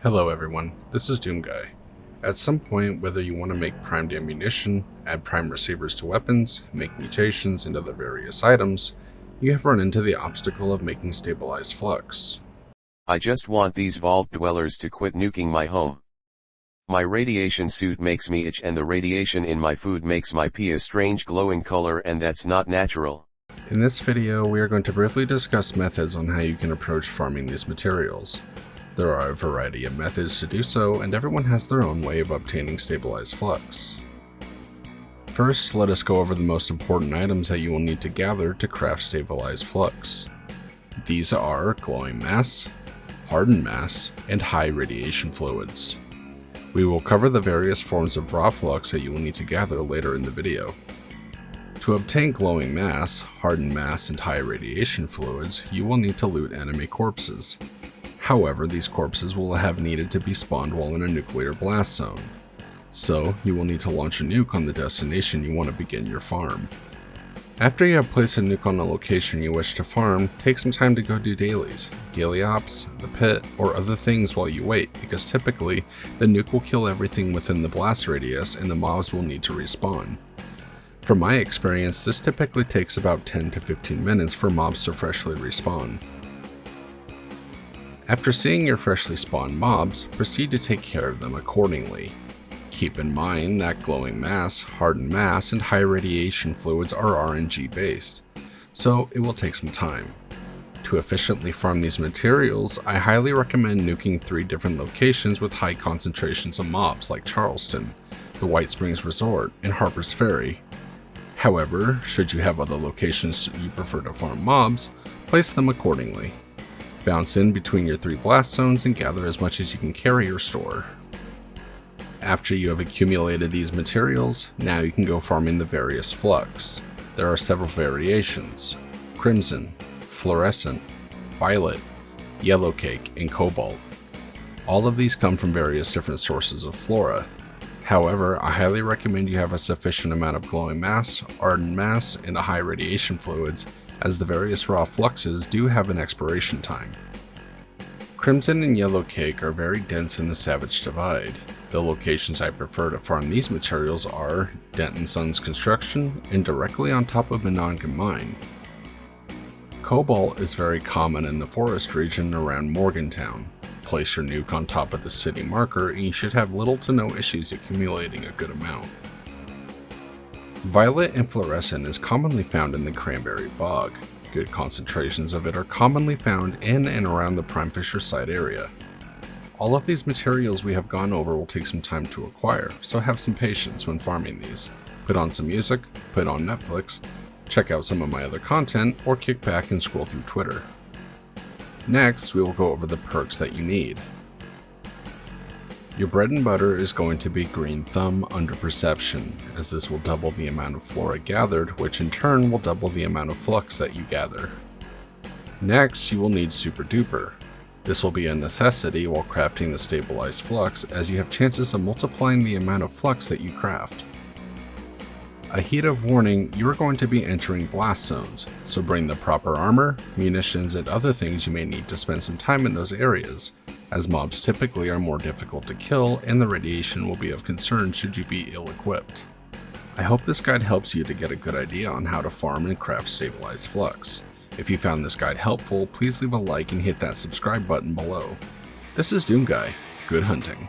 Hello everyone, this is Doom Guy. At some point, whether you want to make primed ammunition, add prime receivers to weapons, make mutations into the various items, you have run into the obstacle of making stabilized flux. I just want these vault dwellers to quit nuking my home. My radiation suit makes me itch and the radiation in my food makes my pee a strange glowing color, and that's not natural. In this video, we are going to briefly discuss methods on how you can approach farming these materials. There are a variety of methods to do so, and everyone has their own way of obtaining stabilized flux. First, let us go over the most important items that you will need to gather to craft stabilized flux. These are glowing mass, hardened mass, and high radiation fluids. We will cover the various forms of raw flux that you will need to gather later in the video. To obtain glowing mass, hardened mass, and high radiation fluids, you will need to loot enemy corpses. However, these corpses will have needed to be spawned while in a nuclear blast zone. So, you will need to launch a nuke on the destination you want to begin your farm. After you have placed a nuke on the location you wish to farm, take some time to go do dailies, daily ops, the pit, or other things while you wait, because typically, the nuke will kill everything within the blast radius and the mobs will need to respawn. From my experience, this typically takes about 10 to 15 minutes for mobs to freshly respawn. After seeing your freshly spawned mobs, proceed to take care of them accordingly. Keep in mind that glowing mass, hardened mass, and high radiation fluids are RNG based, so it will take some time. To efficiently farm these materials, I highly recommend nuking 3 different locations with high concentrations of mobs like Charleston, the White Springs Resort, and Harper's Ferry. However, should you have other locations you prefer to farm mobs, place them accordingly. Bounce in between your 3 blast zones and gather as much as you can carry or store. After you have accumulated these materials, now you can go farming the various flux. There are several variations: crimson, fluorescent, violet, yellow cake, and cobalt. All of these come from various different sources of flora. However, I highly recommend you have a sufficient amount of glowing mass, hardened mass, and high radiation fluids, as the various raw fluxes do have an expiration time. Crimson and yellow cake are very dense in the Savage Divide. The locations I prefer to farm these materials are Denton Sons Construction and directly on top of Monongahela Mine. Cobalt is very common in the forest region around Morgantown. Place your nuke on top of the city marker and you should have little to no issues accumulating a good amount. Violet and fluorescent is commonly found in the Cranberry Bog. Good concentrations of it are commonly found in and around the Prime Fisher site area. All of these materials we have gone over will take some time to acquire, so have some patience when farming these. Put on some music, put on Netflix, check out some of my other content, or kick back and scroll through Twitter. Next, we will go over the perks that you need. Your bread and butter is going to be Green Thumb under Perception, as this will double the amount of flora gathered, which in turn will double the amount of flux that you gather. Next, you will need Super Duper. This will be a necessity while crafting the stabilized flux, as you have chances of multiplying the amount of flux that you craft. A heat of warning, you are going to be entering blast zones, so bring the proper armor, munitions, and other things you may need to spend some time in those areas, as mobs typically are more difficult to kill and the radiation will be of concern should you be ill-equipped. I hope this guide helps you to get a good idea on how to farm and craft stabilized flux. If you found this guide helpful, please leave a like and hit that subscribe button below. This is Doom Guy. Good hunting.